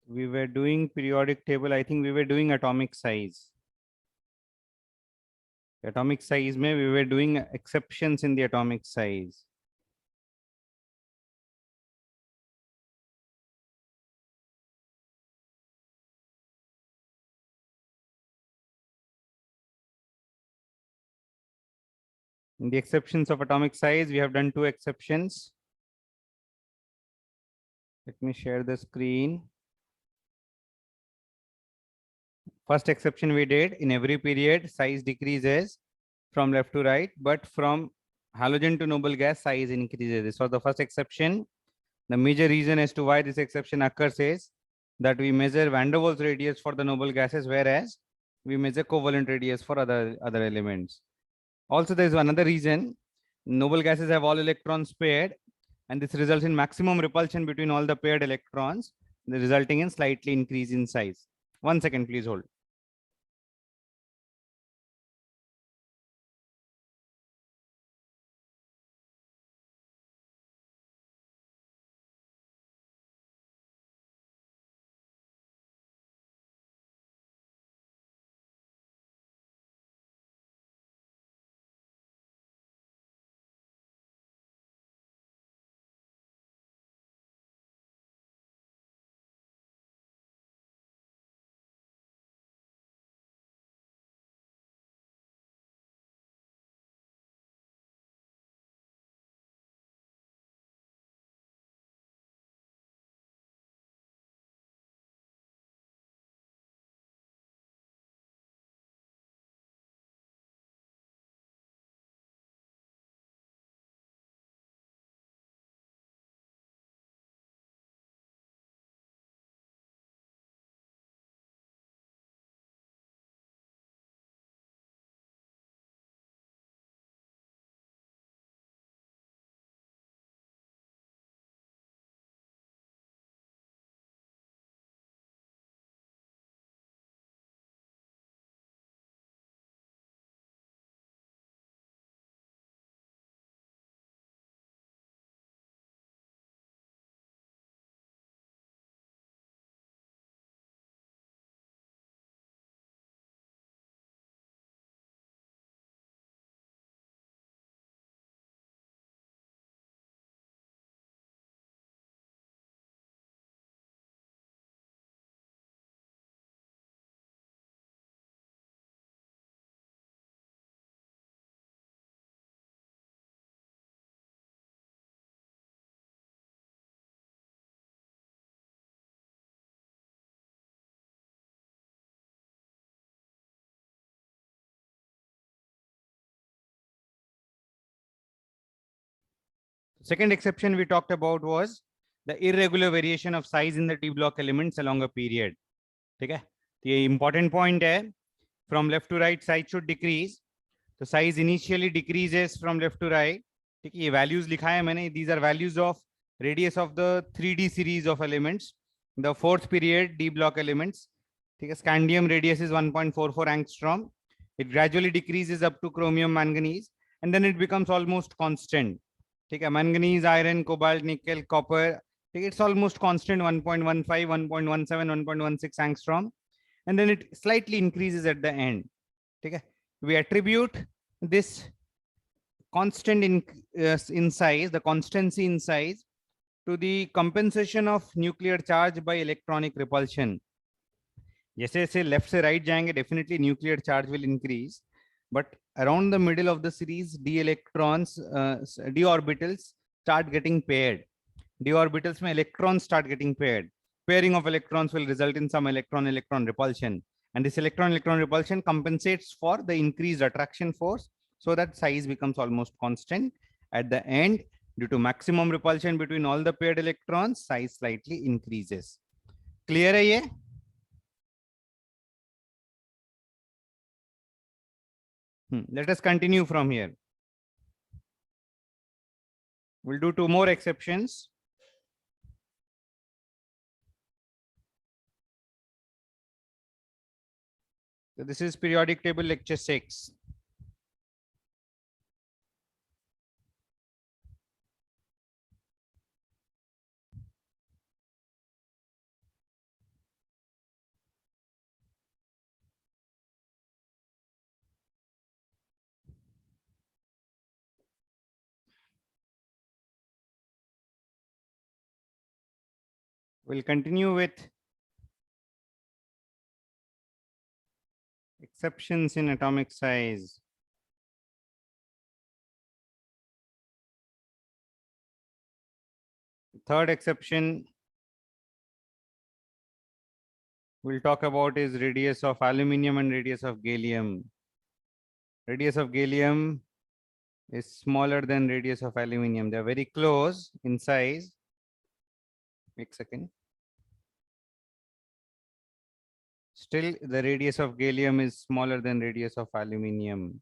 We were doing periodic table. I think we were doing atomic size. Atomic size mein we were doing exceptions in the atomic size. In the exceptions of atomic size, we have done 2 exceptions. Let me share the screen. First exception we did, in every period, size decreases from left to right, but from halogen to noble gas, size increases. This was the first exception. The major reason as to why this exception occurs is that we measure van der Waals radius for the noble gases, whereas we measure covalent radius for other elements. Also, there is another reason. Noble gases have all electrons paired, and this results in maximum repulsion between all the paired electrons, resulting in slightly increase in size. 1 second, please hold. Second exception we talked about was the irregular variation of size in the D block elements along a period. Okay, the important point है, from left to right size should decrease. The size initially decreases from left to right. ठीक है, ये values लिखा है मैंने. These are values of radius of the 3D series of elements. The fourth period D block elements. ठीक है, scandium radius is 1.44 angstrom. It gradually decreases up to chromium manganese, and then it becomes almost constant. ठीक है, manganese, iron, cobalt, nickel, copper. It's almost constant 1.15, 1.17, 1.16 angstrom, and then it slightly increases at the end. Okay, we attribute this constant in size, the constancy in size, to the compensation of nuclear charge by electronic repulsion. जैसे जैसे left से right जाएंगे, definitely nuclear charge will increase, but around the middle of the series D electrons, D orbitals start getting paired. D orbitals में electrons start getting paired. Pairing of electrons will result in some electron-electron repulsion, and this electron-electron repulsion compensates for the increased attraction force, so that size becomes almost constant. At the end, due to maximum repulsion between all the paired electrons, size slightly increases. Clear है ये? Let us continue from here. We'll do 2 more exceptions. So this is periodic table lecture 6. We'll continue with exceptions in atomic size. Third exception we'll talk about is radius of aluminium and radius of gallium. Radius of gallium is smaller than radius of aluminium. They're very close in size. Wait a second. Still, the radius of gallium is smaller than radius of aluminium.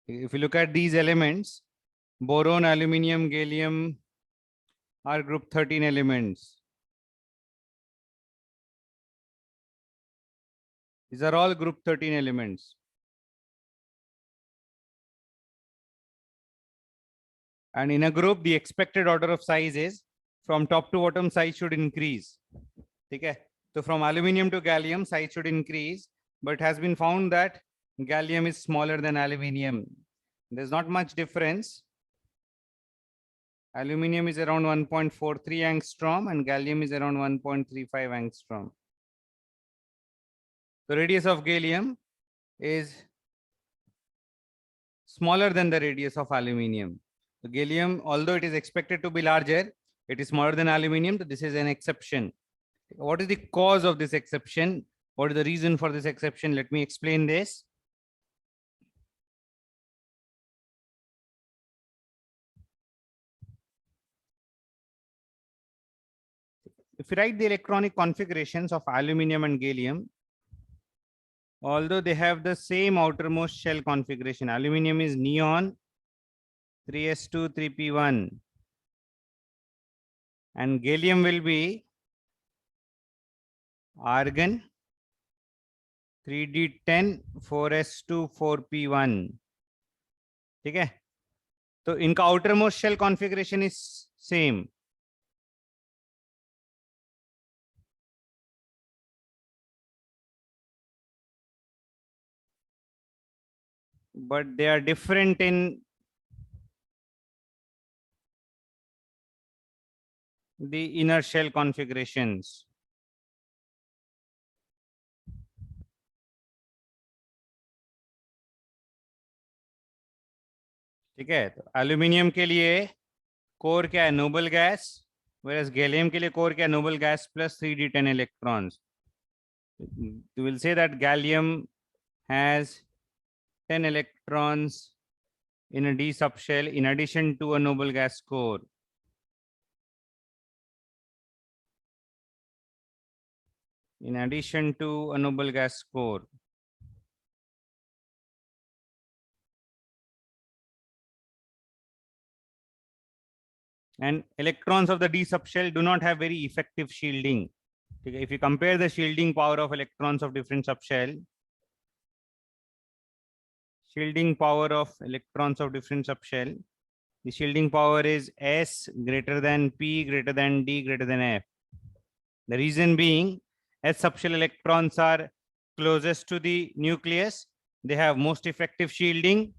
If you look at these elements, boron, aluminium, gallium are group 13 elements. These are all group 13 elements. And in a group, the expected order of size is from top to bottom size should increase. Okay. So from aluminium to gallium, size should increase, but it has been found that gallium is smaller than aluminium. There's not much difference. Aluminium is around 1.43 angstrom and gallium is around 1.35 angstrom. The radius of gallium is smaller than the radius of aluminium. The gallium, although it is expected to be larger, it is smaller than aluminium. So this is an exception. What is the cause of this exception? What is the reason for this exception? Let me explain this. If you write the electronic configurations of aluminium and gallium, although they have the same outermost shell configuration, aluminium is neon 3s2 3p1 and gallium will be argon 3d10 4s2 4p1. ठीक है, तो इनका outermost shell configuration is same. But they are different in the inner shell configurations. ठीक है, तो aluminium के लिए core क्या है, नोबल गैस, whereas गैलियम के लिए कोर क्या है, noble gas plus 3d10 electrons. You will say that gallium has 10 electrons in a d subshell in addition to a noble gas core. In addition to a noble gas core. And electrons of the d subshell do not have very effective shielding. If you compare the shielding power of electrons of different subshell, shielding power of electrons of different subshell, the shielding power is S greater than P greater than D greater than F. The reason being, S subshell electrons are closest to the nucleus. They have most effective shielding.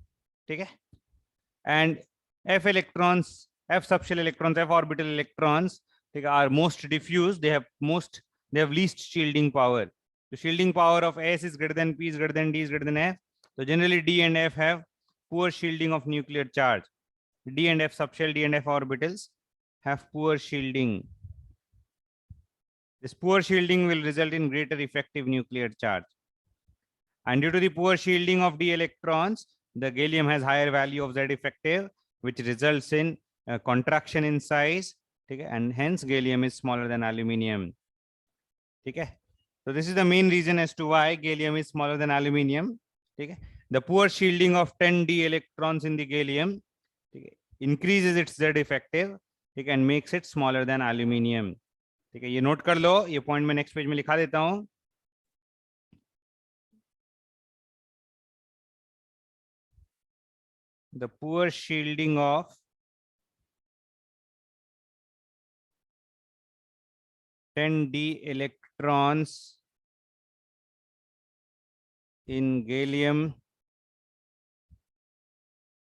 Okay? And F electrons, F subshell electrons, F orbital electrons, they are most diffuse. They have least shielding power. The shielding power of S is greater than P is greater than D is greater than F. So generally D and F have poor shielding of nuclear charge. D and F subshell, D and F orbitals have poor shielding. This poor shielding will result in greater effective nuclear charge. And due to the poor shielding of d electrons, the gallium has higher value of Z effective, which results in contraction in size. Okay? And hence gallium is smaller than aluminium. Okay? So this is the main reason as to why gallium is smaller than aluminium. Okay? The poor shielding of 10d electrons in the gallium increases its Z effective and makes it smaller than aluminium. ठीक है, ये note कर लो, ये point मैं next page में लिखा देता हूं. The poor shielding of 10d electrons in gallium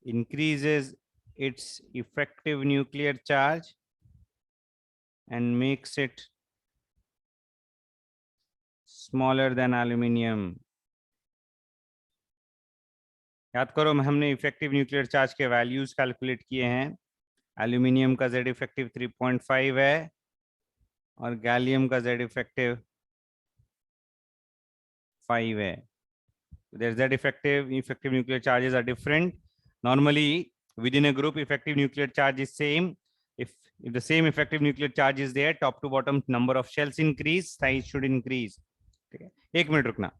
increases its effective nuclear charge and makes it smaller than aluminium. याद करो हमने इफेक्टिव न्यूक्लियर चार्ज के वैल्यूज कैलकुलेट किए हैं. एल्यूमिनियम का जेड इफेक्टिव 3.5 है और गैलियम का जेड इफेक्टिव 5 है. There's that effective nuclear charges are different. Normally, within a group, effective nuclear charge is same. If the same effective nuclear charge is there, top to bottom number of shells increase, size should increase. Okay. एक minute रुकना.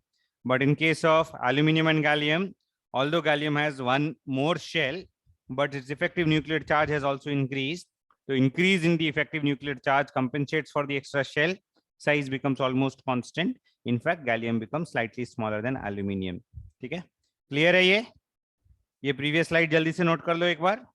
But in case of aluminium and gallium, although gallium has one more shell, but its effective nuclear charge has also increased. So increase in the effective nuclear charge compensates for the extra shell. Size becomes almost constant. In fact, gallium becomes slightly smaller than aluminium. ठीक है, clear है ये previous slide जल्दी से note कर लो एक बार.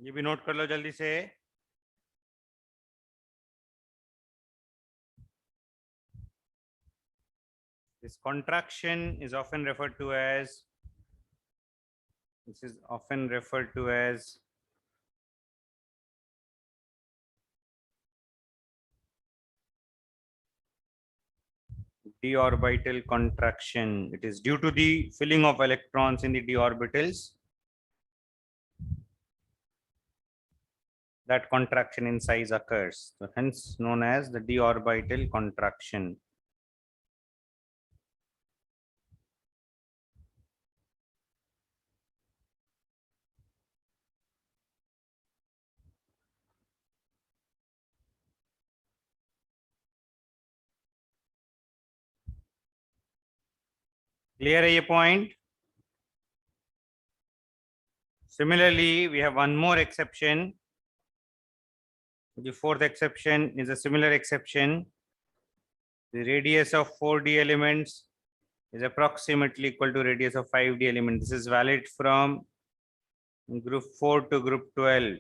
ये भी नोट कर लो जल्दी से. This contraction is often referred to as, d orbital contraction. It is due to the filling of electrons in the d orbitals. That contraction in size occurs. So hence known as the d orbital contraction. Clear है ये point? Similarly, we have one more exception. The fourth exception is a similar exception. The radius of 4d elements is approximately equal to radius of 5d element. This is valid from group 4 to group 12.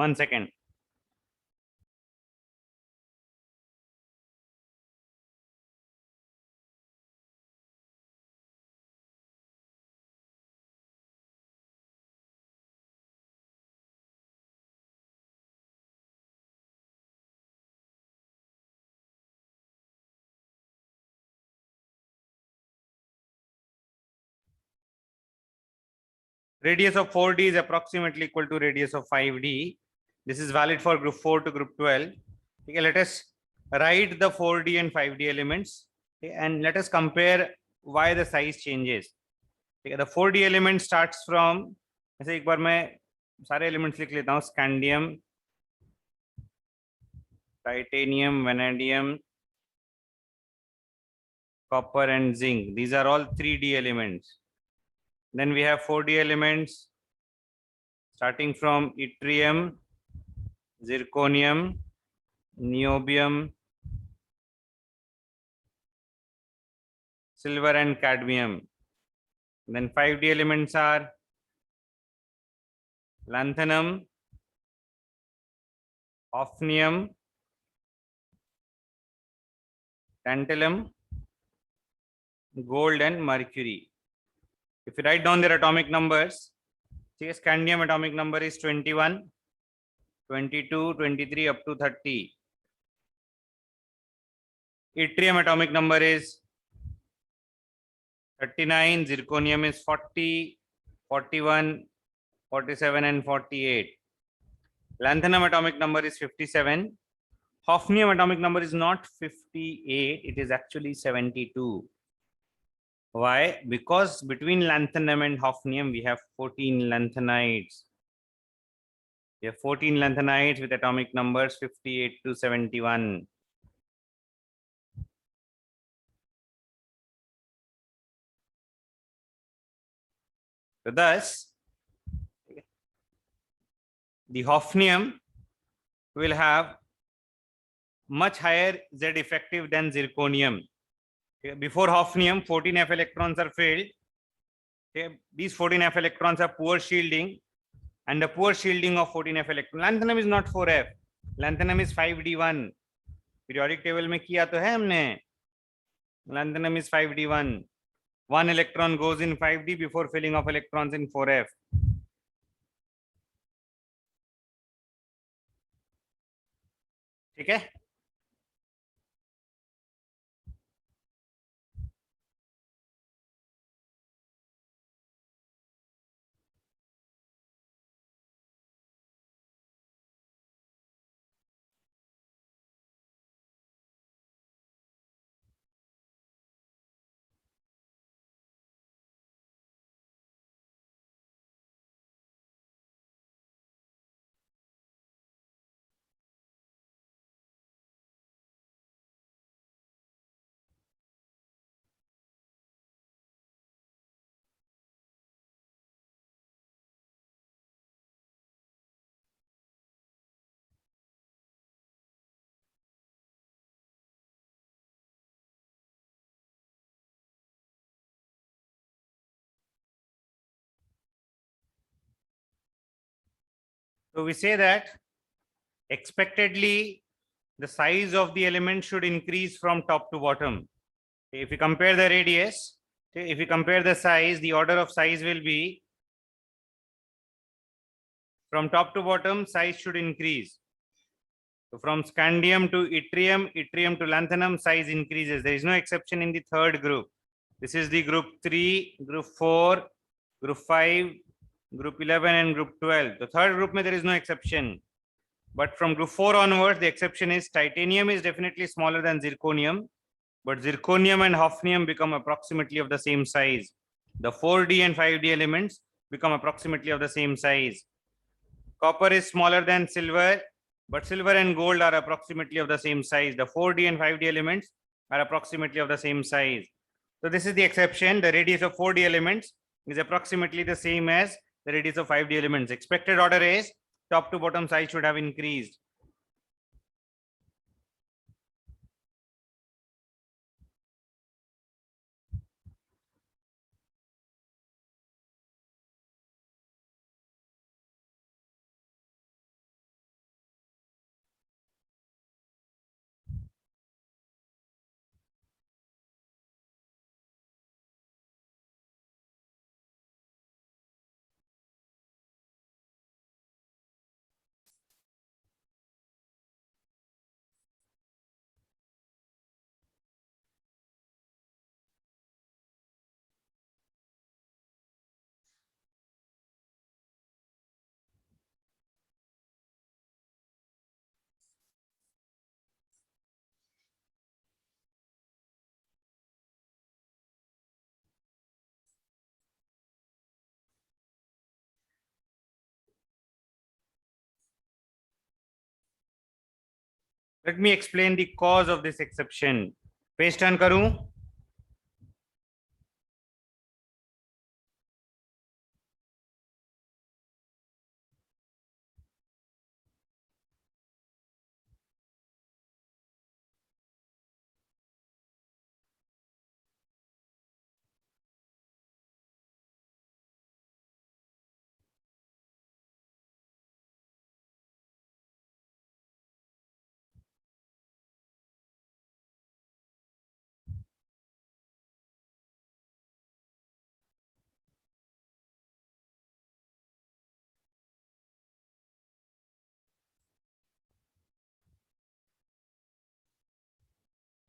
1 second. Radius of 4D is approximately equal to radius of 5D. This is valid for group 4 to group 12. Okay, let us write the 4D and 5D elements, okay, and let us compare why the size changes. Okay, the 4D element starts from, ऐसे एक बार मैं सारे elements लिख लेता हूँ, scandium, titanium, vanadium, copper and zinc. These are all 3D elements. Then we have 4D elements starting from yttrium, zirconium, niobium, silver and cadmium. Then 5D elements are lanthanum, hafnium, tantalum, gold and mercury. If you write down their atomic numbers, see, scandium atomic number is 21, 22, 23 up to 30. Yttrium atomic number is 39, zirconium is 40, 41, 47 and 48. Lanthanum atomic number is 57. Hafnium atomic number is not 58, it is actually 72. Why? Because between lanthanum and hafnium we have 14 lanthanides. We have 14 lanthanides with atomic numbers 58 to 71. So thus, the hafnium will have much higher Z effective than zirconium. Okay. Before hafnium, 14 F electrons are filled. Okay. These 14 F electrons have poor shielding, and the poor shielding of 14 F electron. Lanthanum is not 4F. Lanthanum is 5D1. Periodic table में किया तो है हमने. Lanthanum is 5D1. One electron goes in 5D before filling of electrons in 4F. ठीक है? So we say that expectedly the size of the element should increase from top to bottom. If you compare the radius, if you compare the size, the order of size will be from top to bottom, size should increase. So from scandium to yttrium, yttrium to lanthanum, size increases. There is no exception in the third group. This is the group 3, group 4, group 5, group 11 and group 12. The third group there is no exception. But from group 4 onwards, the exception is titanium is definitely smaller than zirconium, but zirconium and hafnium become approximately of the same size. The 4D and 5D elements become approximately of the same size. Copper is smaller than silver, but silver and gold are approximately of the same size. The 4D and 5D elements are approximately of the same size. So this is the exception. The radius of 4D elements is approximately the same as the radius of 5D elements. Expected order is top to bottom size should have increased. Let me explain the cause of this exception. Page turn करूं?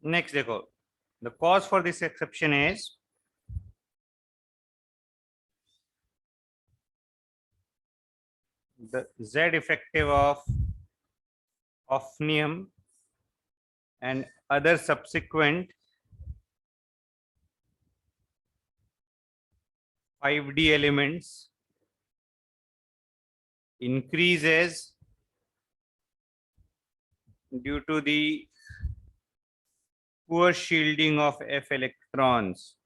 Next देखो, the cause for this exception is the Z effective of hafnium and other subsequent 5D elements increases due to the poor shielding of F electrons.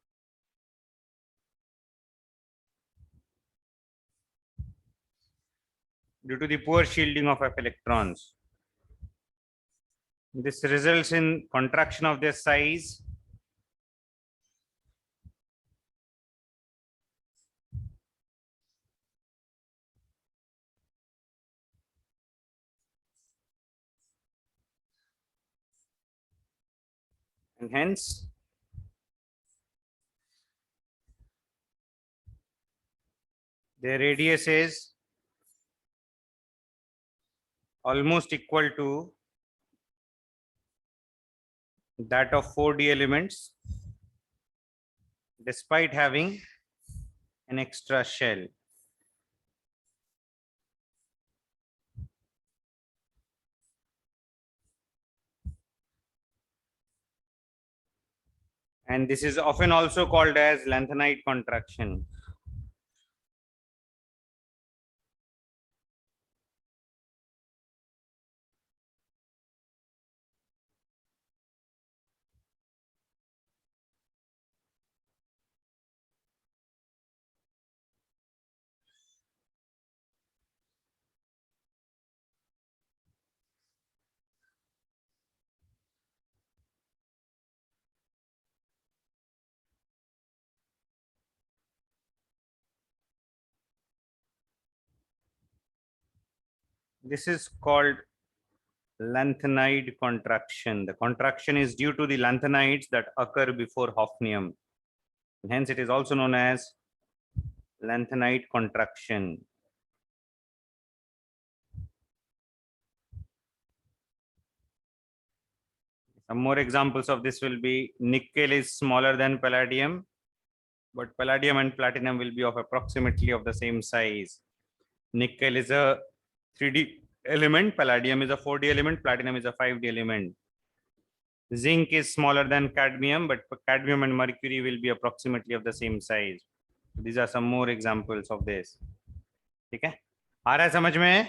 Due to the poor shielding of F electrons. This results in contraction of their size and hence their radius is almost equal to that of 4D elements despite having an extra shell. And this is often also called as lanthanide contraction. This is called lanthanide contraction. The contraction is due to the lanthanides that occur before hafnium. Hence, it is also known as lanthanide contraction. Some more examples of this will be nickel is smaller than palladium, but palladium and platinum will be of approximately of the same size. Nickel is a 3D element, palladium is a 4D element, platinum is a 5D element. Zinc is smaller than cadmium, but cadmium and mercury will be approximately of the same size. These are some more examples of this. ठीक है, आ रहा है समझ में?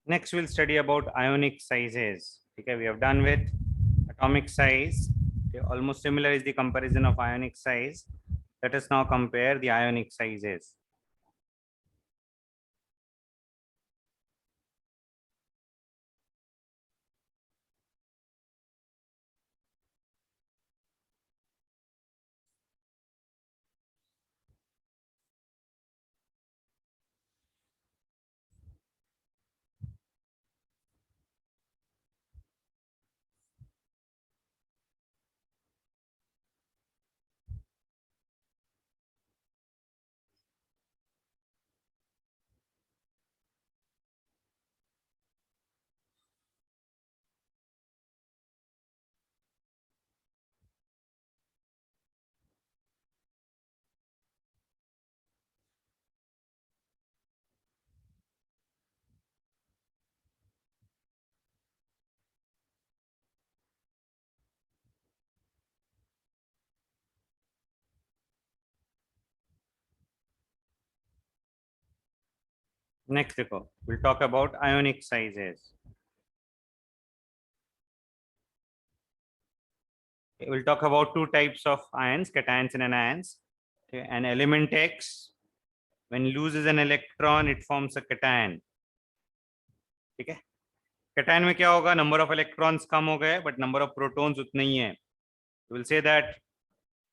Next, we'll study about ionic sizes. Okay, we have done with atomic size. Okay, almost similar is the comparison of ionic size. Let us now compare the ionic sizes. Next देखो, we'll talk about ionic sizes. We'll talk about two types of ions, cations and anions. Okay, an element X, when loses an electron, it forms a cation. ठीक है, cation में क्या होगा, number of electrons कम हो गए, but number of protons उतने ही हैं. We'll say that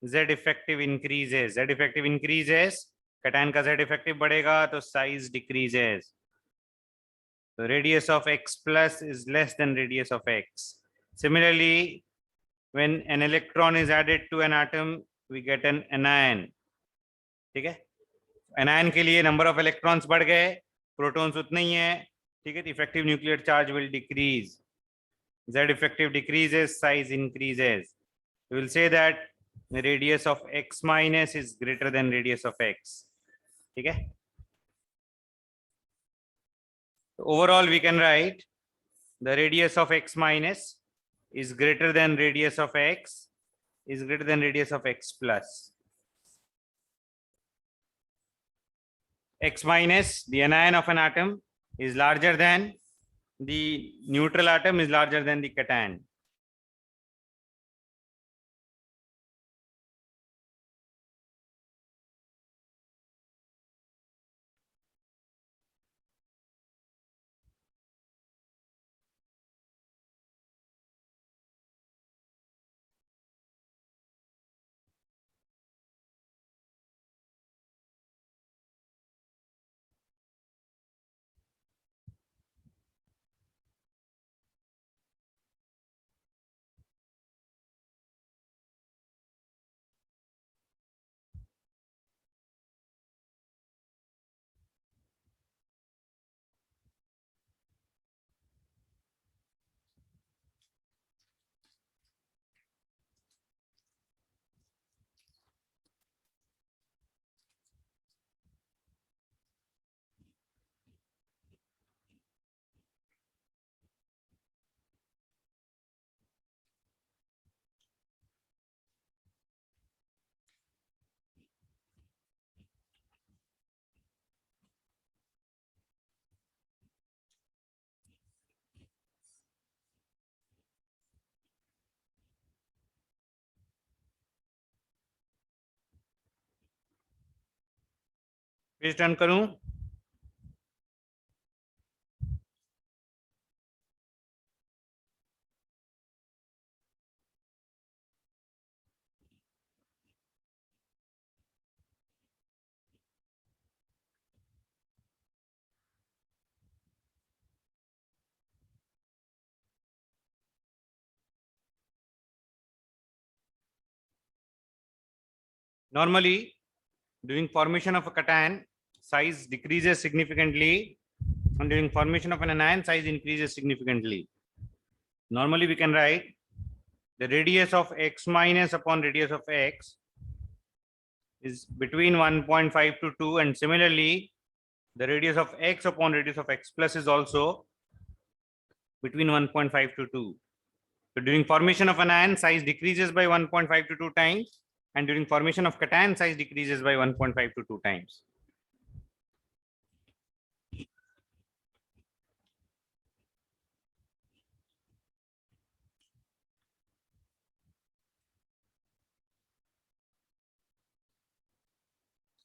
Z effective increases. Z effective increases. cation का Z effective बढ़ेगा तो size decreases. The radius of X plus is less than radius of X. Similarly, when an electron is added to an atom, we get an anion. ठीक है, anion के लिए number of electrons बढ़ गए, protons उतने ही हैं. ठीक है, the effective nuclear charge will decrease. Z effective decreases, size increases. We will say that the radius of X minus is greater than radius of X. ठीक है, overall we can write the radius of X minus is greater than radius of X is greater than radius of X plus. X minus, the anion of an atom, is larger than the neutral atom is larger than the cation. Please turn करूं. Normally, during formation of a cation, size decreases significantly, and during formation of an anion, size increases significantly. Normally, we can write the radius of X minus upon radius of X is between 1.5 to 2, and similarly, the radius of X upon radius of X plus is also between 1.5 to 2. So during formation of an ion, size decreases by 1.5 to 2 times, and during formation of cation, size decreases by 1.5 to 2 times.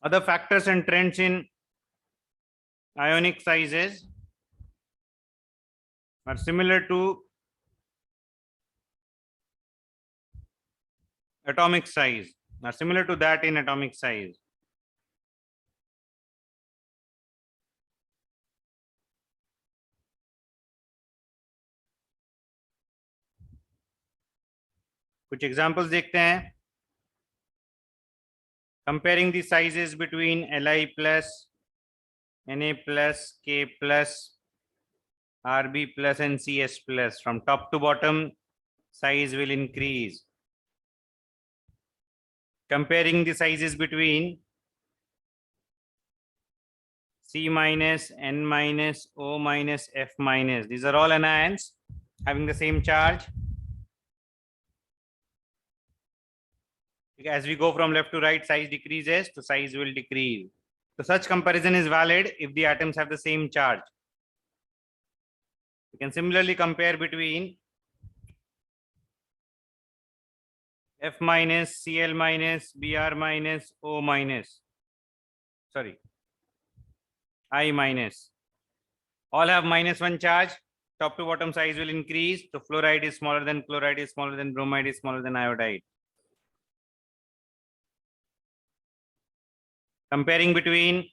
Other factors and trends in ionic sizes are similar to atomic size, are similar to that in atomic size. कुछ examples देखते हैं. Comparing the sizes between Li plus, Na plus, K plus, Rb plus and Cs plus, from top to bottom, size will increase. Comparing the sizes between C minus, N minus, O minus, F minus, these are all anions having the same charge. As we go from left to right, size decreases, so size will decrease. So such comparison is valid if the atoms have the same charge. We can similarly compare between F minus, Cl minus, Br minus, O minus, sorry, I minus. All have -1 charge. Top to bottom size will increase. So fluoride is smaller than chloride, is smaller than bromide, is smaller than iodide. Comparing between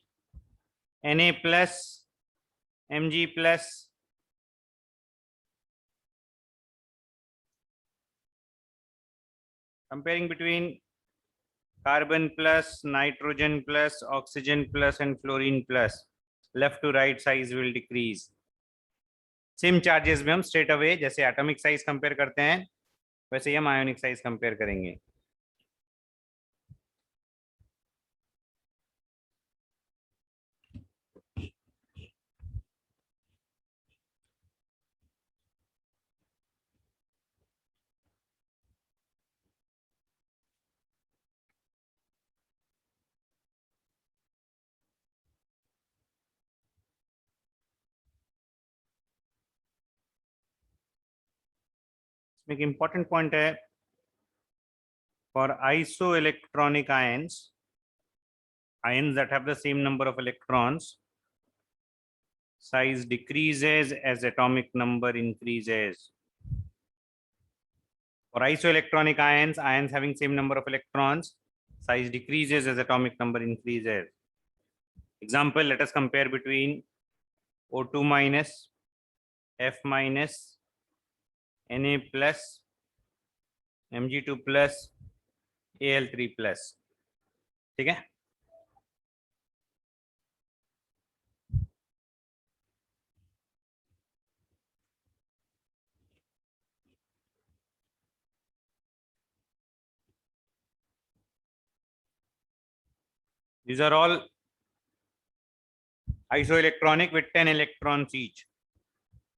Na plus, Mg plus, comparing between carbon plus, nitrogen plus, oxygen plus, and fluorine plus, left to right size will decrease. Same charges में हम straight away जैसे atomic size compare करते हैं वैसे ही हम ionic size compare करेंगे. एक important point है for isoelectronic ions that have the same number of electrons, size decreases as atomic number increases. For isoelectronic ions having same number of electrons, size decreases as atomic number increases. Example, let us compare between O2 minus, F minus, Na plus, Mg2 plus, Al3 plus. ठीक है. These are all isoelectronic with 10 electrons each.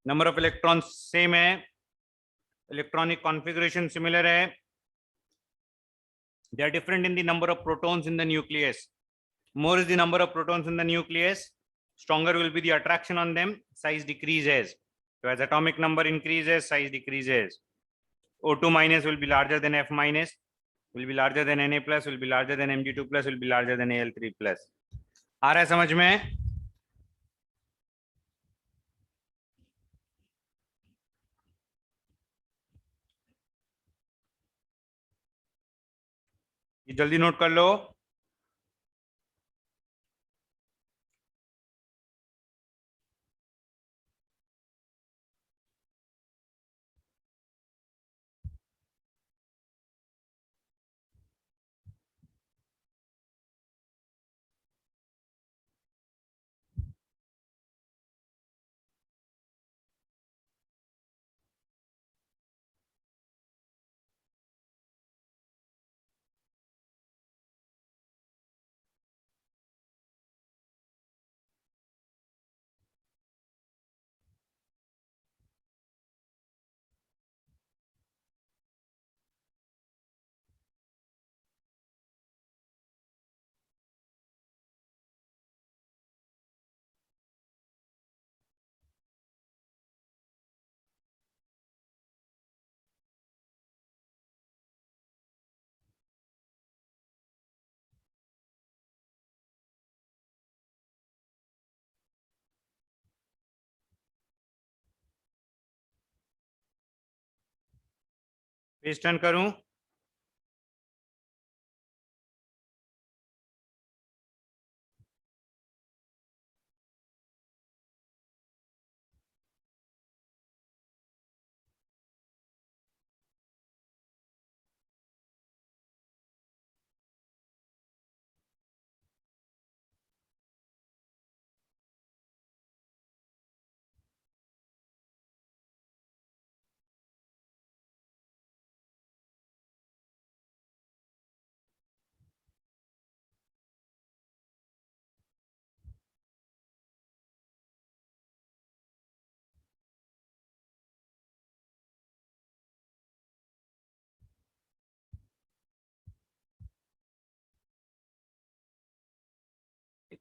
Number of electrons same है, electronic configuration similar है. They are different in the number of protons in the nucleus. More is the number of protons in the nucleus, stronger will be the attraction on them, size decreases. So as atomic number increases, size decreases. O2 minus will be larger than F minus, will be larger than Na plus, will be larger than Mg2 plus, will be larger than Al3 plus. आ रहा है समझ में? ये जल्दी note कर लो. Page turn करूं.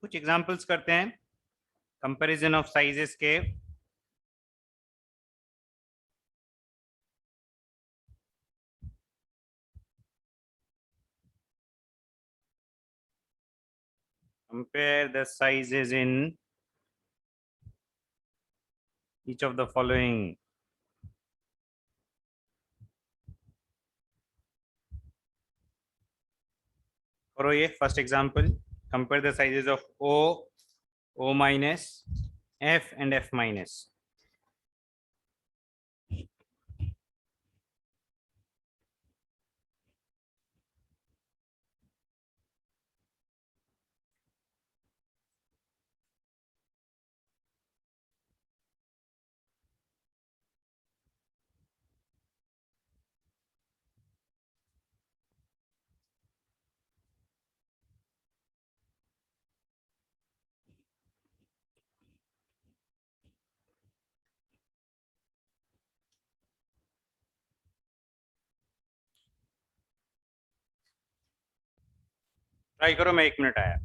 कुछ examples करते हैं कंपैरिजन ऑफ साइजेस के। Compare the sizes in each of the following. करो ये first example, compare the sizes of O, O minus, F and F minus. Try करो, मैं 1 मिनट आया।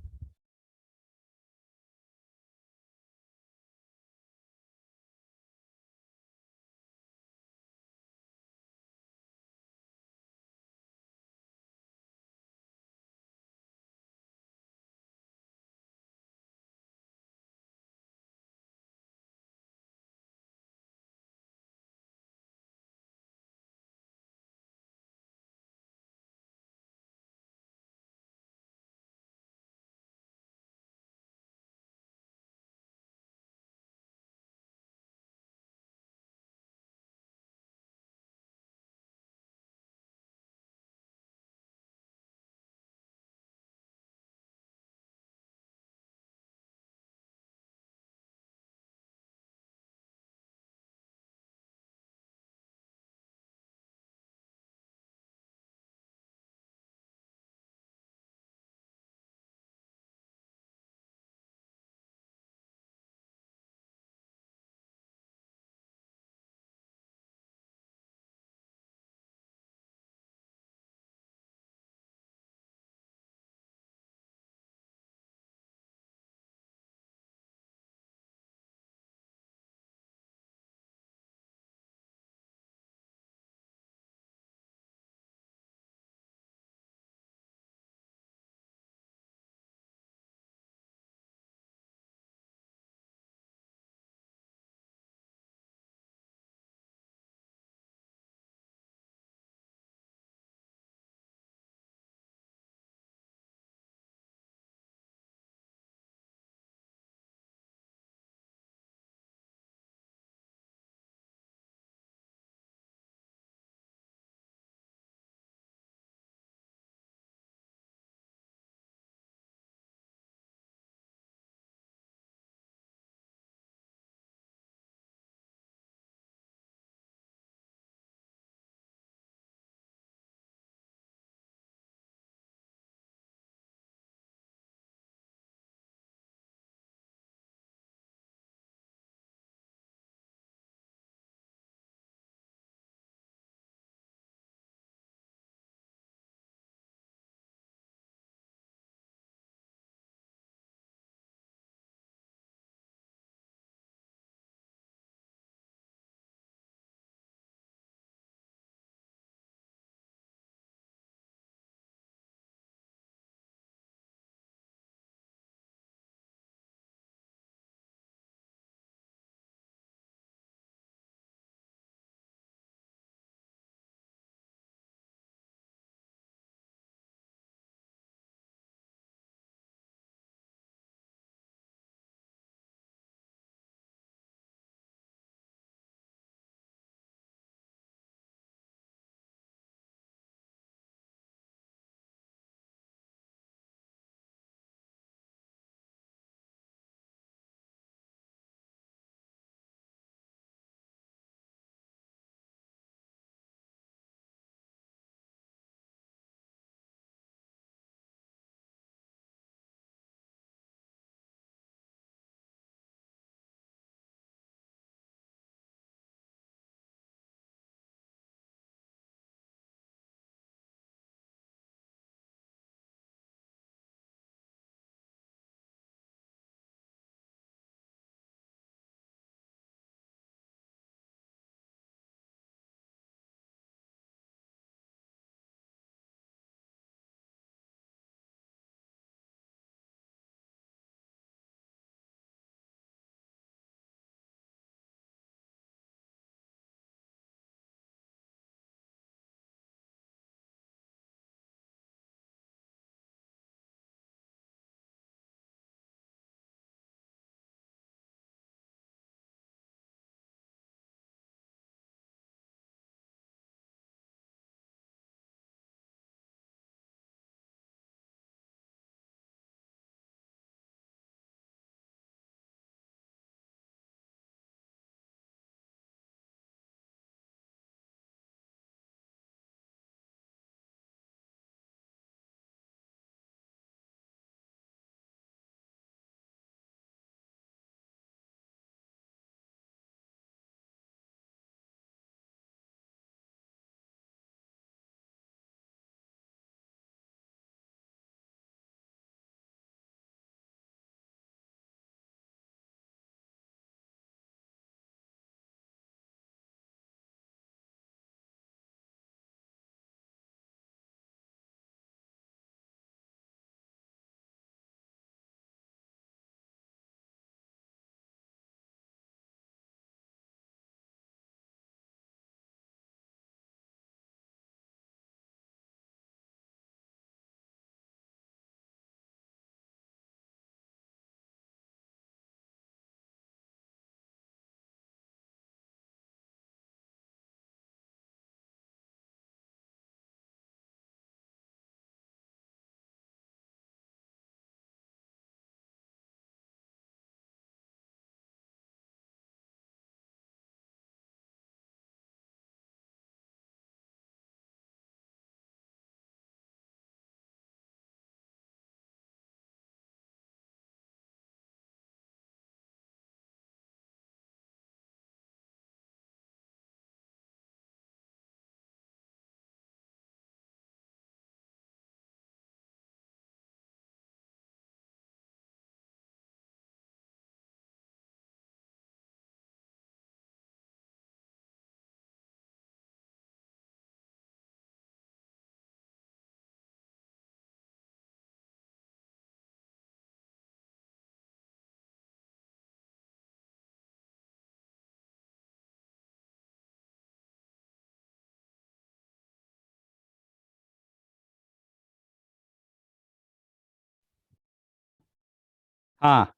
हाँ,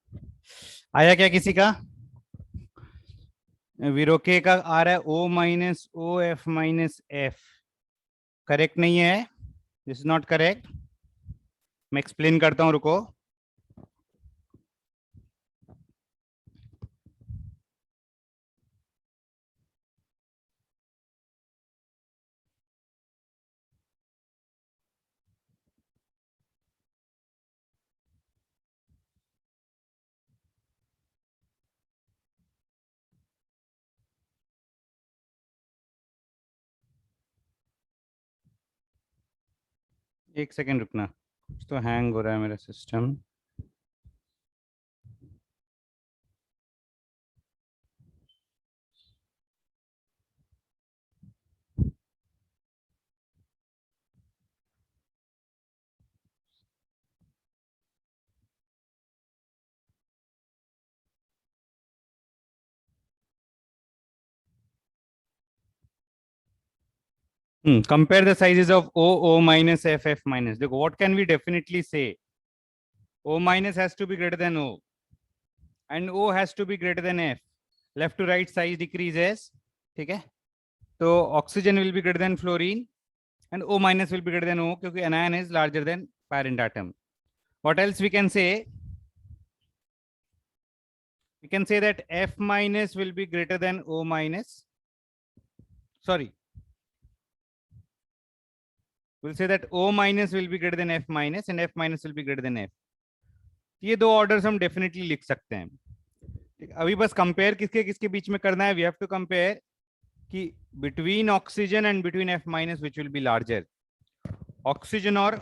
आया क्या किसी का? विरोके का आ रहा है O minus O F minus F, correct नहीं है, दिस इज नॉट करेक्ट। मैं एक्सप्लेन करता हूं, रुको। एक सेकेंड रुकना, कुछ तो हैंग हो रहा है मेरा system. Compare the sizes of O minus F minus. देखो, what can we definitely say? O minus has to be greater than O, and O has to be greater than F. Left to right size decreases, ठीक है? तो oxygen will be greater than fluorine, and O minus will be greater than O क्योंकि anion is larger than parent atom. What else we can say? We can say that F minus will be greater than O minus. Sorry, we'll say that O minus will be greater than F minus, and F minus will be greater than F. ये दो orders हम definitely लिख सकते हैं। अभी बस compare किसके किसके बीच में करना है, वी हैव टू कंपेयर कि between oxygen and between F minus which will be larger, oxygen और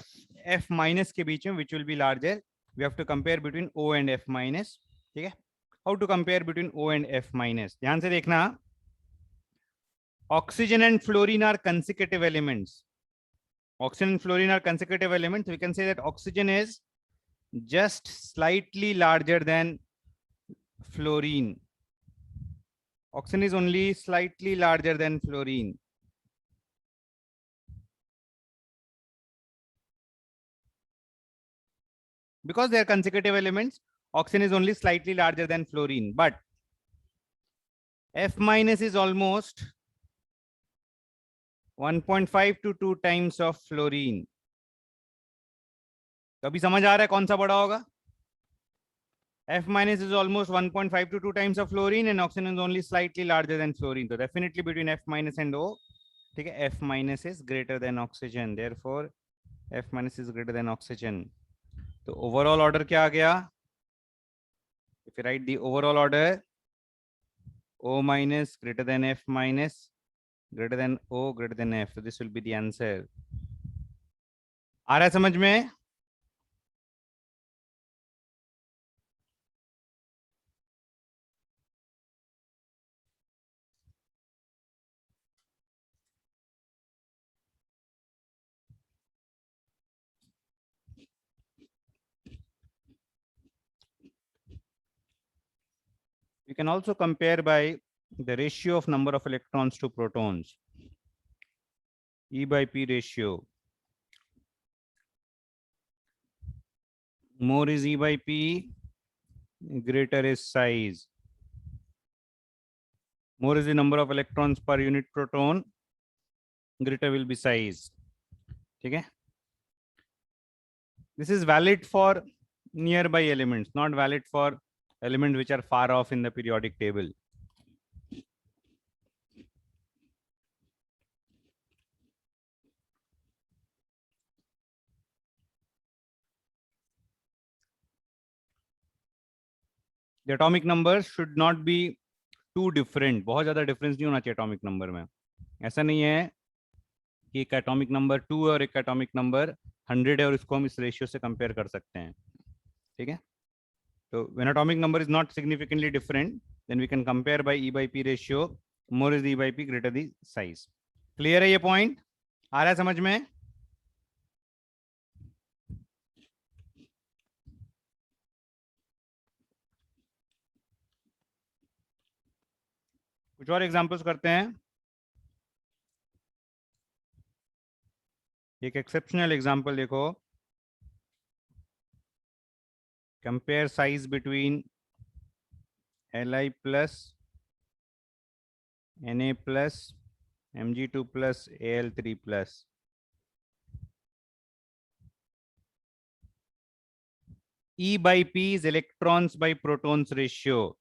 एफ माइनस के बीच में which will be larger, we have to compare between O and F minus, ठीक है? How to compare between O and F minus, ध्यान से देखना। Oxygen and fluorine are consecutive elements, oxygen and fluorine are consecutive elements. We can say that oxygen is just slightly larger than fluorine. Oxygen is only slightly larger than fluorine. Because they are consecutive elements, oxygen is only slightly larger than fluorine. But F minus is almost 1.5 to 2 times of fluorine. तो अभी समझ आ रहा है कौन सा बड़ा होगा? F minus is almost 1.5 to 2 times of fluorine, and oxygen is only slightly larger than fluorine. So definitely between F minus and O, ठीक है, F minus is greater than oxygen. Therefore, F minus is greater than oxygen. तो overall order क्या आ गया? If you write the overall order, O minus greater than F minus greater than O greater than F. So this will be the answer. आ रहा है समझ में? We can also compare by the ratio of number of electrons to protons. E by P ratio. More is E by P, greater is size. More is the number of electrons per unit proton, greater will be size. ठीक है? This is valid for nearby elements, not valid for elements which are far off in the periodic table. The atomic numbers should not be too different. बहुत ज्यादा difference नहीं होना चाहिए atomic number में। ऐसा नहीं है कि एक एटॉमिक नंबर 2 है और एक एटॉमिक नंबर 100 है और इसको हम इस रेशियो से कंपेयर कर सकते हैं, ठीक है? तो when atomic number is not significantly different, then we can compare by E by P ratio. More is the E by P, greater the size. Clear है ये पॉइंट? आ रहा है समझ में? कुछ और एग्जांपल्स करते हैं। एक एक्सेप्शनल एग्जांपल देखो। compare size between Li plus, Na plus, Mg2 plus, Al3 plus. E by P is electrons by protons ratio.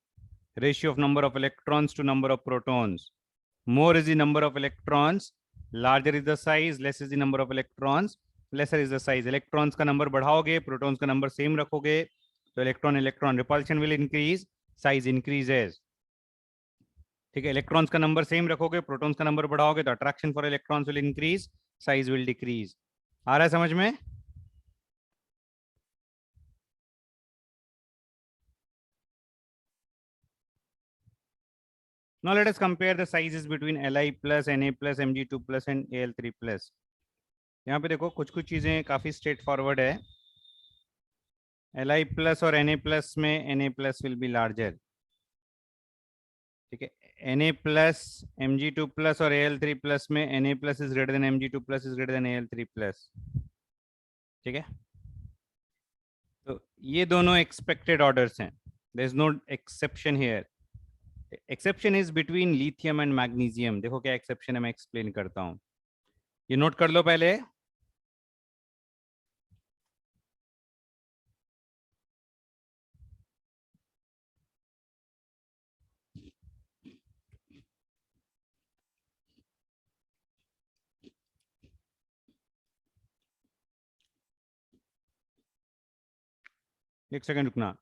Ratio of number of electrons to number of protons. More is the number of electrons, larger is the size, less is the number of electrons, lesser is the size. Electrons का number बढ़ाओगे, protons का number same रखोगे, तो electron repulsion will increase, size increases. ठीक है, electrons का number same रखोगे, protons का number बढ़ाओगे, तो attraction for electrons will increase, size will decrease. आ रहा है समझ में? Now let us compare the sizes between Li plus, Na plus, Mg2 plus and Al3 plus. यहाँ पे देखो कुछ कुछ चीजें काफी स्ट्रेट फॉरवर्ड है. Li plus और Na plus में Na plus will be larger. ठीक है, Na plus, Mg2 plus और Al3 plus में Na plus is greater than Mg2 plus is greater than Al3 plus. ठीक है, तो ये दोनों एक्सपेक्टेड ऑर्डर्स हैं. There is no exception here. Exception is between lithium and magnesium. देखो क्या एक्सेप्शन है, मैं एक्सप्लेन करता हूँ. ये नोट कर लो पहले. एक सेकंड रुकना.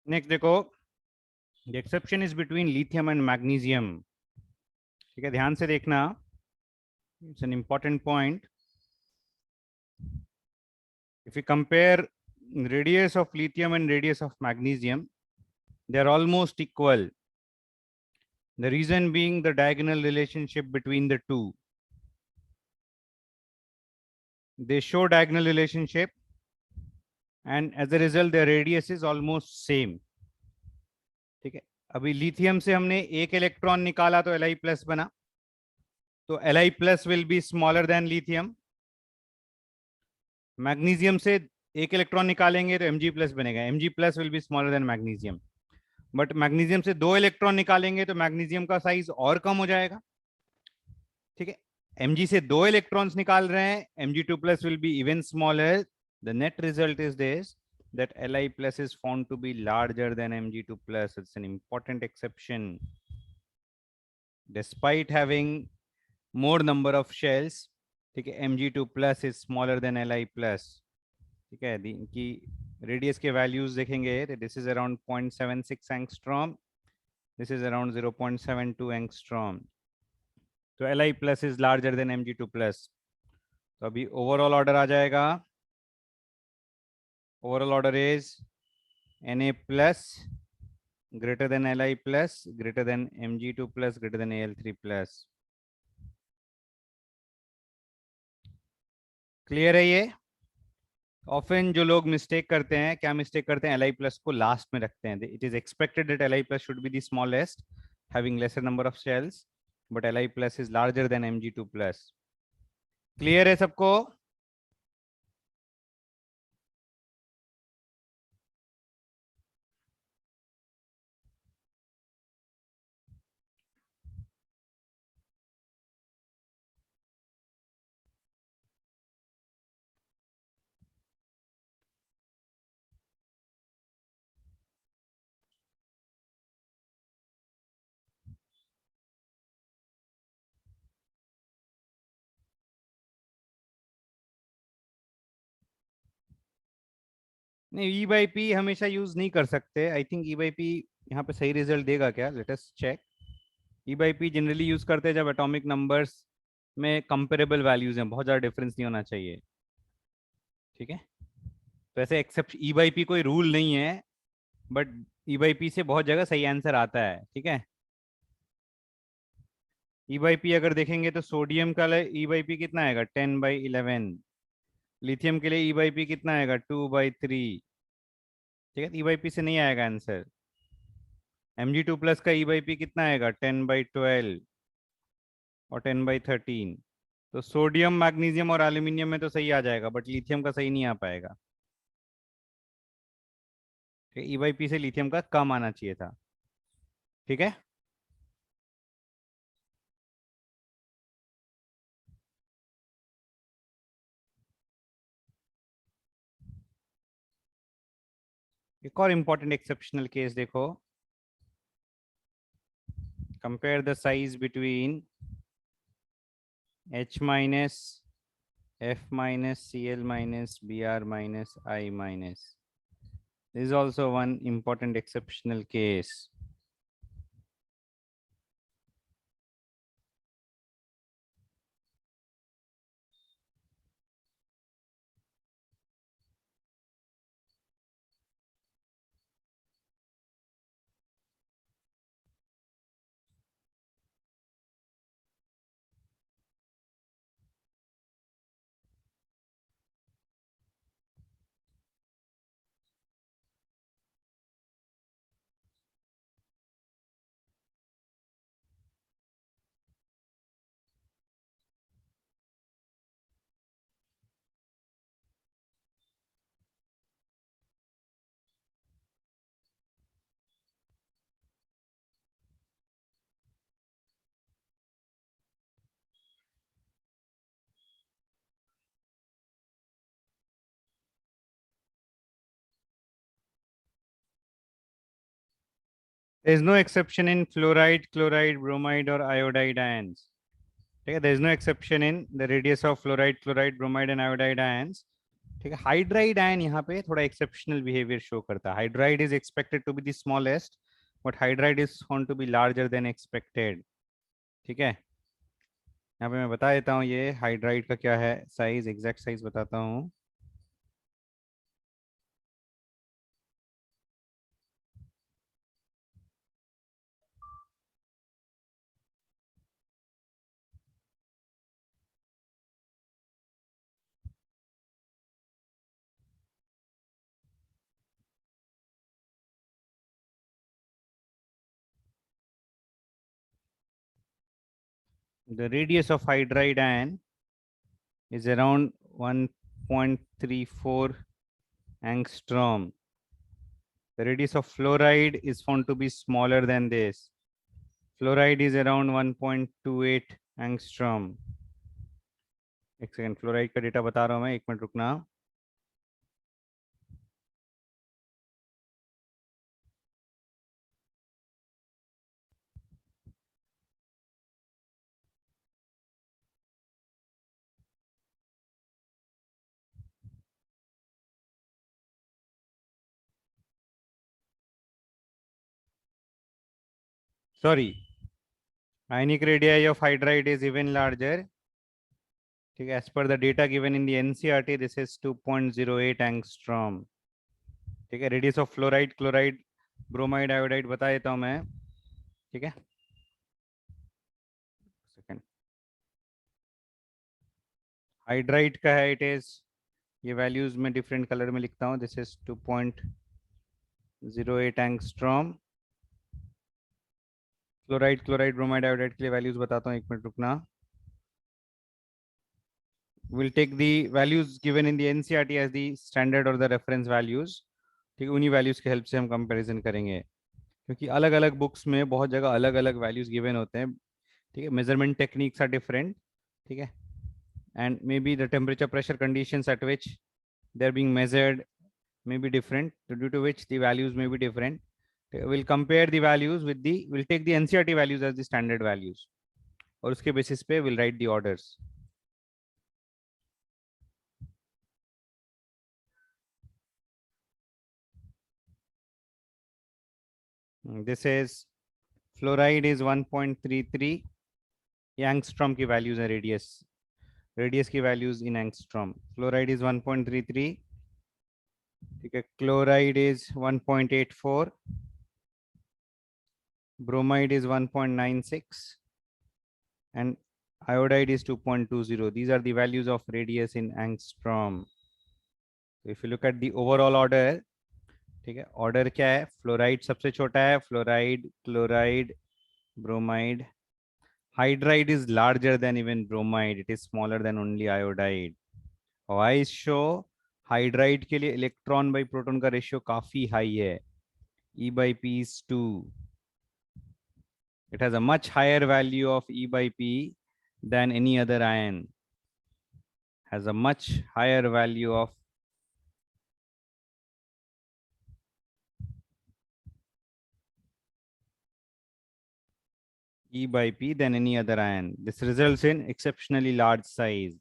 नेक्स्ट देखो, the exception is between lithium and magnesium. ठीक है, ध्यान से देखना. It's an important point. If you compare radius of lithium and radius of magnesium, they are almost equal. The reason being the diagonal relationship between the two. They show diagonal relationship and as a result their radius is almost same. ठीक है, अभी lithium से हमने एक electron निकाला तो Li plus बना, तो Li plus will be smaller than lithium. Magnesium से एक इलेक्ट्रॉन निकालेंगे तो Mg प्लस बनेगा, Mg plus will be smaller than magnesium. But magnesium से दो इलेक्ट्रॉन निकालेंगे तो मैग्नीशियम का साइज और कम हो जाएगा. ठीक है, Mg से दो इलेक्ट्रॉन्स निकाल रहे हैं, Mg2 plus will be even smaller. The net result is this, that Li plus is found to be larger than Mg2 plus. It's an important exception. Despite having more number of shells, ठीक है, Mg2 plus is smaller than Li plus. ठीक है, इनकी radius के values देखेंगे. This is around 0.76 angstrom, this is around 0.72 angstrom. तो Li plus is larger than Mg2 plus. तो अभी ओवरऑल ऑर्डर आ जाएगा. Overall order is Na plus greater than Li plus greater than Mg2 plus greater than Al3 plus. Clear है ये? Often जो लोग mistake करते हैं, क्या मिस्टेक करते हैं, Li plus को लास्ट में रखते हैं. It is expected that Li plus should be the smallest, having lesser number of shells, but Li plus is larger than Mg2 plus. Clear है सबको? नहीं, ई बाई पी हमेशा यूज नहीं कर सकते। I think E by P यहाँ पे सही रिजल्ट देगा क्या, let us check. E by P generally use करते हैं जब एटॉमिक नंबर्स में कंपेरेबल वैल्यूज हैं, बहुत ज़्यादा डिफरेंस नहीं होना चाहिए। ठीक है, वैसे एक्सेप्ट ई बाई पी कोई रूल नहीं है, बट ई बाई पी से बहुत जगह सही आंसर आता है। ठीक है, ई बाई पी अगर देखेंगे तो सोडियम का ई बाई पी कितना आएगा, 10/11। लिथियम के लिए ई बाई पी कितना आएगा, 2/3। ठीक है, ई बाई पी से नहीं आएगा आंसर। Mg2+ का ई बाई पी कितना आएगा, 10/12 और 10/13। तो सोडियम, मैग्नीशियम और एल्यूमिनियम में तो सही आ जाएगा, बट लिथियम का सही नहीं आ पाएगा। ठीक है, ई बाई पी से लिथियम का कम आना चाहिए था। ठीक है, एक और इंपॉर्टेंट एक्सेप्शनल केस देखो। Compare the size between H minus, F minus, Cl minus, Br minus, I minus. This is also one important exceptional case. There is no exception in fluoride, chloride, bromide or iodide ions. Okay, there is no exception in the radius of fluoride, chloride, bromide and iodide ions. ठीक है, hydride ion यहाँ पे थोड़ा exceptional behaviour show करता है। Hydride is expected to be the smallest, but hydride is found to be larger than expected. ठीक है, यहाँ पे मैं बता देता हूँ ये हाइड्राइड का क्या है साइज, एग्जैक्ट साइज बताता हूँ। The radius of hydride ion is around 1.34 angstrom. The radius of fluoride is found to be smaller than this. Fluoride is around 1.28 angstrom. एक सेकंड, फ्लोराइड का डेटा बता रहा हूँ मैं, एक मिनट रुकना। Sorry, ionic radii of hydride is even larger. ठीक है, as per the data given in the NCERT, this is 2.08 angstrom. ठीक है, radius of fluoride, chloride, bromide, iodide बता देता हूँ मैं। ठीक है, सेकंड, हाइड्राइड का है, इट इज, ये वैल्यूज में डिफरेंट कलर में लिखता हूँ, this is 2.08 angstrom. Chloride, chloride, bromide, iodide के लिए वैल्यूज बताता हूँ, एक मिनट रुकना। We'll take the values given in the NCERT as the standard or the reference values. ठीक है, उन्हीं वैल्यूज के हेल्प से हम कंपैरिजन करेंगे, क्योंकि अलग अलग बुक्स में बहुत जगह अलग अलग वैल्यूज गिवन होते हैं। ठीक है, मेजरमेंट टेक्निक्स आर डिफरेंट। ठीक है, and maybe the temperature pressure conditions at which they're being measured may be different, due to which the values may be different. We'll compare the values with the, we'll take the NCERT values as the standard values, और उसके basis पे we'll write the orders. This is fluoride is 1.33 angstrom की values है, radius की values in angstrom. Fluoride is 1.33, ठीक है. Chloride is 1.84, bromide is 1.96, and iodide is 2.20. These are the values of radius in angstrom. So if you look at the overall order, ठीक है, order क्या है? Fluoride सबसे छोटा है, fluoride, chloride, bromide. Hydride is larger than even bromide, it is smaller than only iodide. Why show? Hydride के लिए electron by proton का रेशियो काफी हाई है, E by P is 2. It has a much higher value of E by P than any other ion. Has a much higher value of E by P than any other ion. This results in exceptionally large size.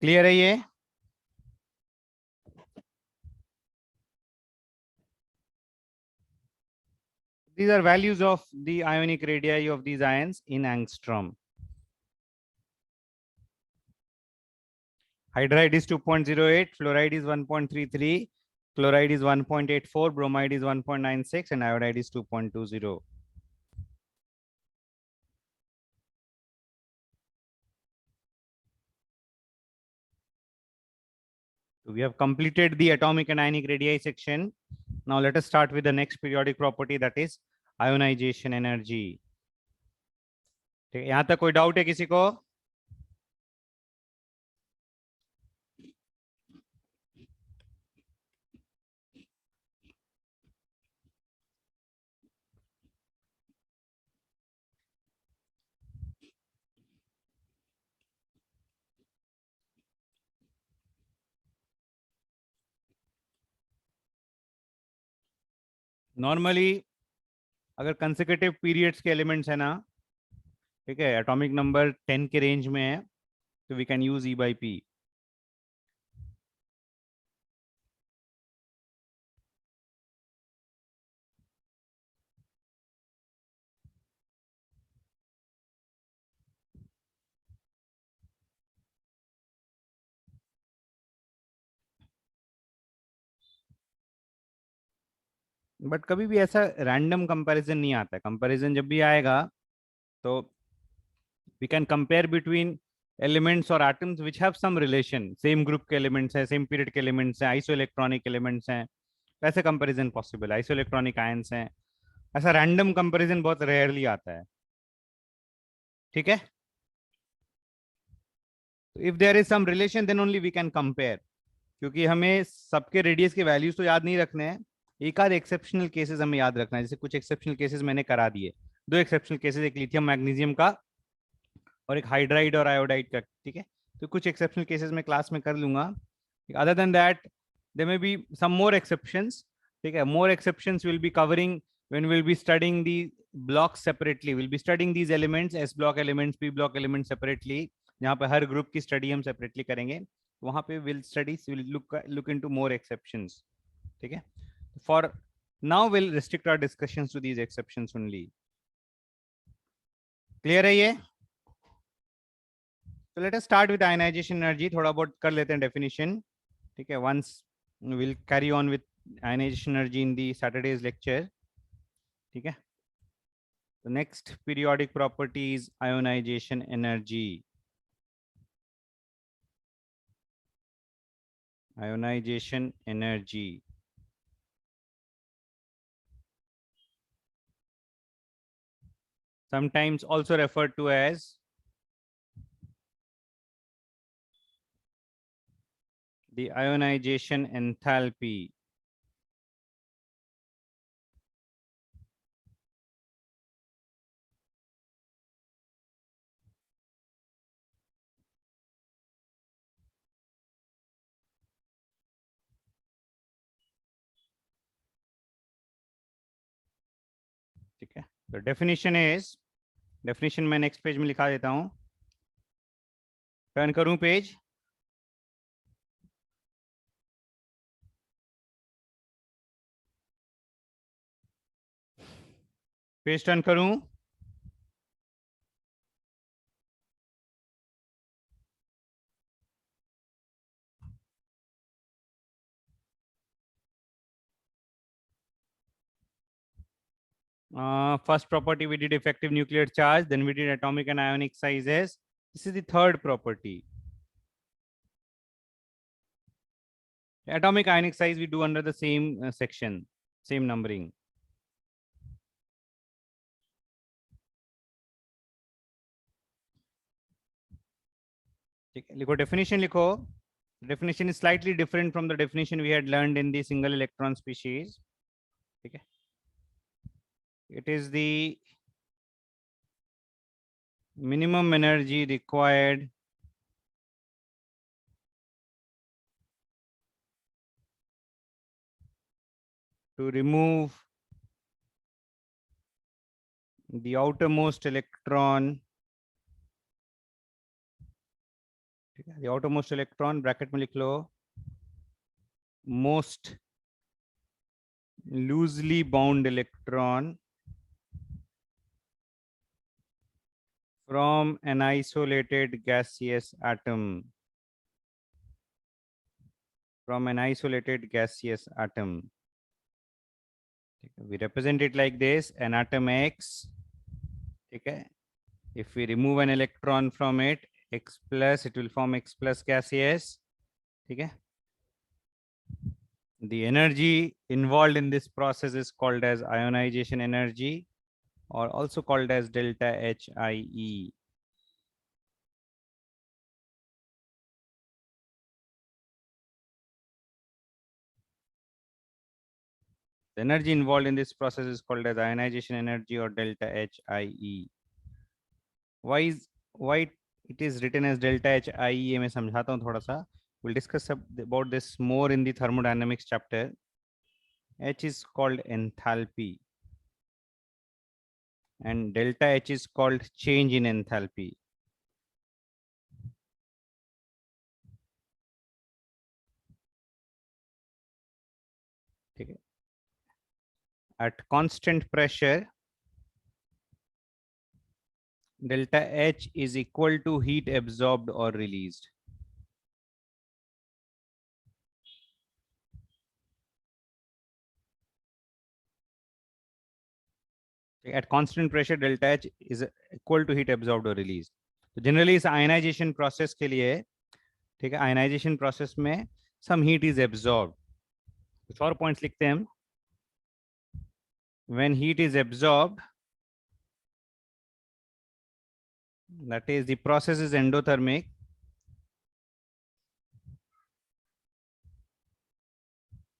Clear है ये? These are values of the ionic radii of these ions in angstrom. Hydride is 2.08, fluoride is 1.33, chloride is 1.84, bromide is 1.96, and iodide is 2.20. So we have completed the atomic and ionic radii section. Now let us start with the next periodic property, that is ionization energy. ठीक है, यहाँ तक कोई doubt है किसी को? Normally अगर consecutive periods के एलिमेंट्स है ना, ठीक है, एटॉमिक नंबर 10 के रेंज में है, तो we can use E by P. बट कभी भी ऐसा रैंडम कंपैरिजन नहीं आता है. कंपैरिजन जब भी आएगा तो we can compare between elements और atoms which have some relation. Same group के एलिमेंट्स हैं, सेम पीरियड के एलिमेंट्स हैं, आइसो इलेक्ट्रॉनिक एलिमेंट्स हैं, ऐसे कंपैरिजन पॉसिबल है. आइसो इलेक्ट्रॉनिक आयंस हैं, ऐसा रैंडम कंपैरिजन बहुत रेयरली आता है. ठीक है, if there is some relation then only we can compare. क्योंकि हमें सबके रेडियस के वैल्यूज तो याद नहीं रखने हैं, एक आध एक्सेप्शनल केसेस हमें याद रखना है. जैसे कुछ एक्सेप्शनल केसेस मैंने करा दिए, दो एक्सेप्शनल केसेस, एक लिथियम मैग्नीशियम का और एक हाइड्राइड और आयोडाइड का. ठीक है, तो कुछ एक्सेप्शनल केसेस मैं क्लास में कर लूंगा. Other than that there may be some more exceptions. ठीक है, more exceptions will be covering when we'll be studying the blocks separately. We'll be studying these elements, S block elements, P block elements separately. जहाँ पे हर group की study हम separately करेंगे, वहां पे we'll study, we'll look into more exceptions. ठीक है, for now we'll restrict our discussions to these exceptions only. Clear है ये? तो let us start with ionisation energy. थोड़ा बहुत कर लेते हैं डेफिनेशन. ठीक है, once we'll carry on with ionisation energy in the Saturday's lecture. ठीक है, the next periodic property is ionization energy. Ionization energy. Sometimes also referred to as the ionization enthalpy. ठीक है, The definition is, definition मैं next page में लिखा देता हूँ. Turn करूँ page. Page turn करूँ. First property we did effective nuclear charge, then we did atomic and ionic sizes. This is the third property. Atomic ionic size we do under the same section, same numbering. लिखो definition लिखो. Definition is slightly different from the definition we had learned in the single electron species. Okay. It is the minimum energy required to remove the outermost electron. The outermost electron bracket में लिख लो, most loosely bound electron from an isolated gaseous atom. From an isolated gaseous atom. We represent it like this: an atom X. Okay. If we remove an electron from it, X plus, it will form X plus gaseous. Okay. The energy involved in this process is called as ionization energy, or also called as delta HIE. The energy involved in this process is called as ionization energy or delta HIE. Why it is written as delta HIE? मैं समझाता हूँ थोड़ा सा. We'll discuss about this more in the thermodynamics chapter. H is called enthalpy, and delta H is called change in enthalpy. Okay. At constant pressure, delta H is equal to heat absorbed or released. At constant pressure, delta H is equal to heat absorbed or released. So generally इस ionization process के लिए, ठीक है, ionization process में some heat is absorbed. कुछ और points लिखते हैं हम. When heat is absorbed, that is, the process is endothermic.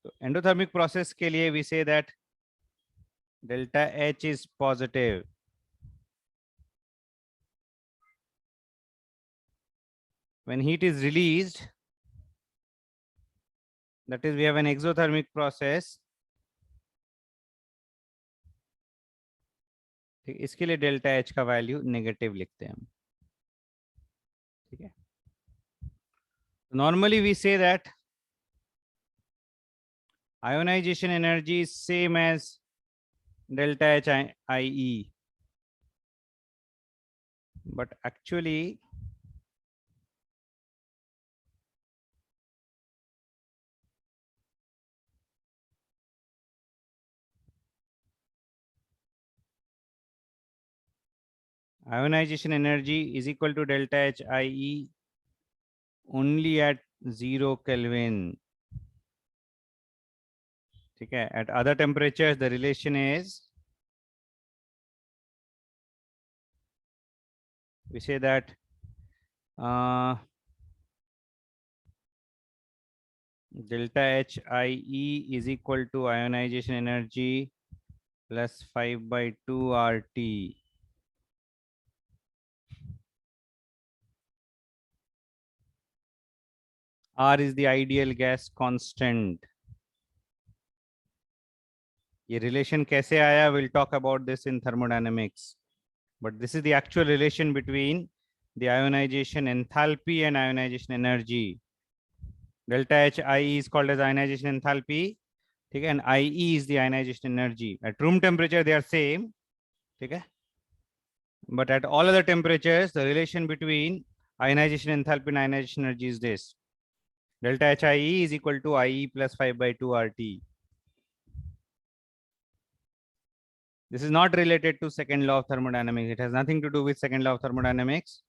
So endothermic process के लिए we say that delta H is positive. When heat is released, that is, we have an exothermic process. इसके लिए delta H का value negative लिखते हैं हम. ठीक है. Normally we say that ionization energy is same as delta H IE, but actually ionization energy is equal to delta H IE only at 0 Kelvin. Okay. At other temperatures, the relation is, we say that delta H IE is equal to ionization energy plus 5/2 RT. R is the ideal gas constant. ये relation कैसे आया? We'll talk about this in thermodynamics. But this is the actual relation between the ionization enthalpy and ionization energy. Delta H IE is called as ionization enthalpy. Okay, and IE is the ionization energy. At room temperature, they are same. Okay, but at all other temperatures, the relation between ionization enthalpy and ionization energy is this. Delta H IE is equal to IE plus 5/2 RT. This is not related to second law of thermodynamics. It has nothing to do with second law of thermodynamics.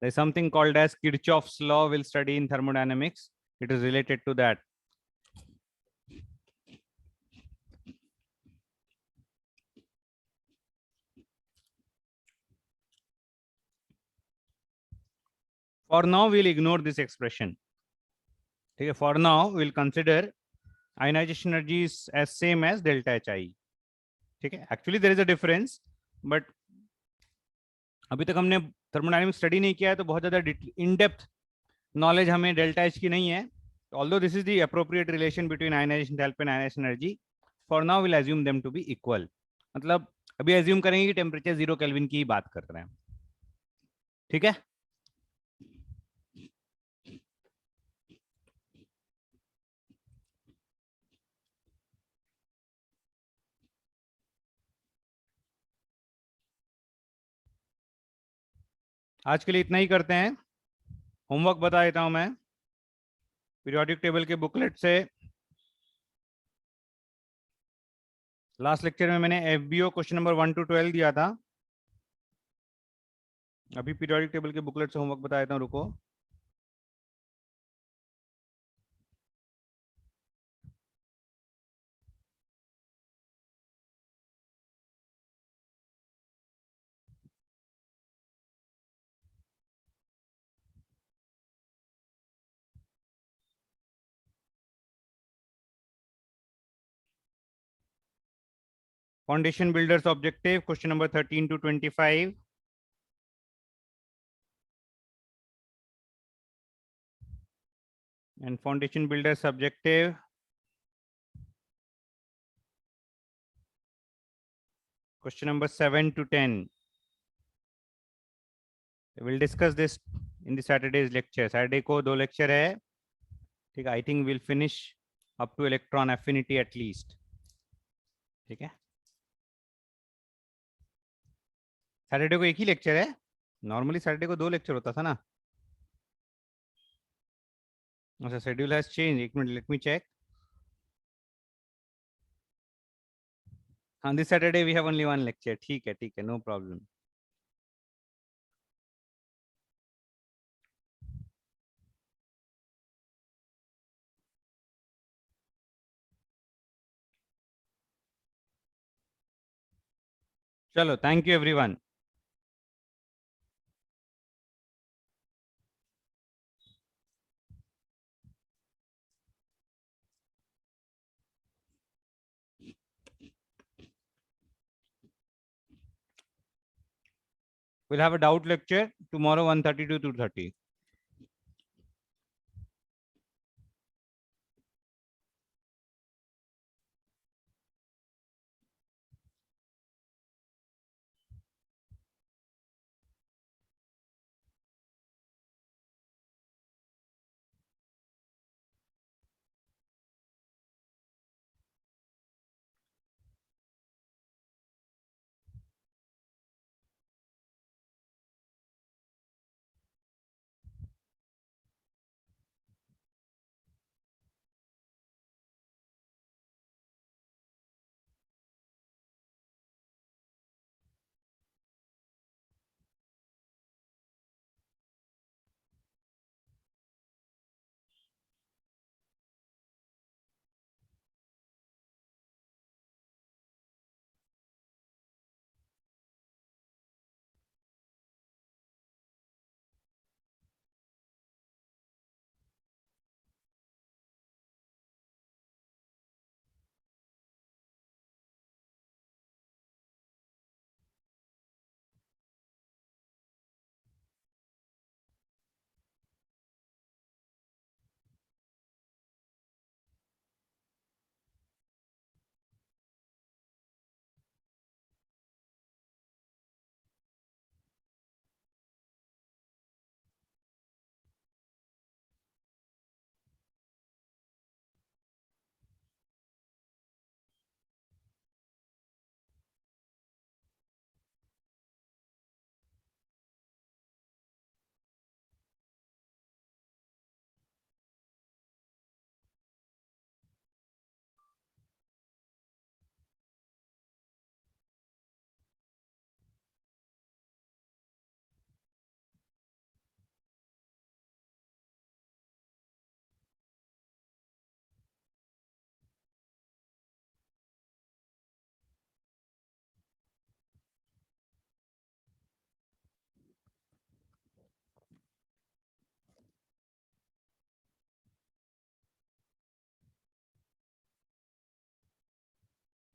There is something called as Kirchhoff's law. We'll study in thermodynamics. It is related to that. For now, we'll ignore this expression. Okay, for now, we'll consider ionization energy is as same as delta HI. Okay, actually there is a difference, but अभी तक हमने thermodynamics study नहीं किया है, तो बहुत ज़्यादा in depth knowledge हमें delta H की नहीं है. Although this is the appropriate relation between ionization enthalpy and ionization energy, for now we'll assume them to be equal. मतलब अभी assume करेंगे कि टेम्परेचर 0 केल्विन की ही बात कर रहे हैं. ठीक है? आज के लिए इतना ही करते हैं. होमवर्क बता देता हूं मैं. पीरियोडिक टेबल के बुकलेट से लास्ट लेक्चर में मैंने एफबीओ क्वेश्चन नंबर 1 to 12 दिया था. अभी पीरियोडिक टेबल के बुकलेट से होमवर्क बता देता हूं. रुको. Foundation builders objective question number 13 to 25. And foundation builders objective question number 7 to 10. We'll discuss this in the Saturday's lecture. Saturday को 2 lecture है. ठीक है. I think we'll finish up to electron affinity at least. ठीक है. Saturday को एक ही lecture है. नॉर्मली सैटरडे को 2 लेक्चर होता था ना. अच्छा, शेड्यूल हैज चेंज. एक मिनट, लेट मी चेक. हाँ, this Saturday we have only 1 lecture. ठीक है, नो प्रॉब्लम. चलो, thank you everyone. We'll have a doubt lecture tomorrow 1:30 to 2:30.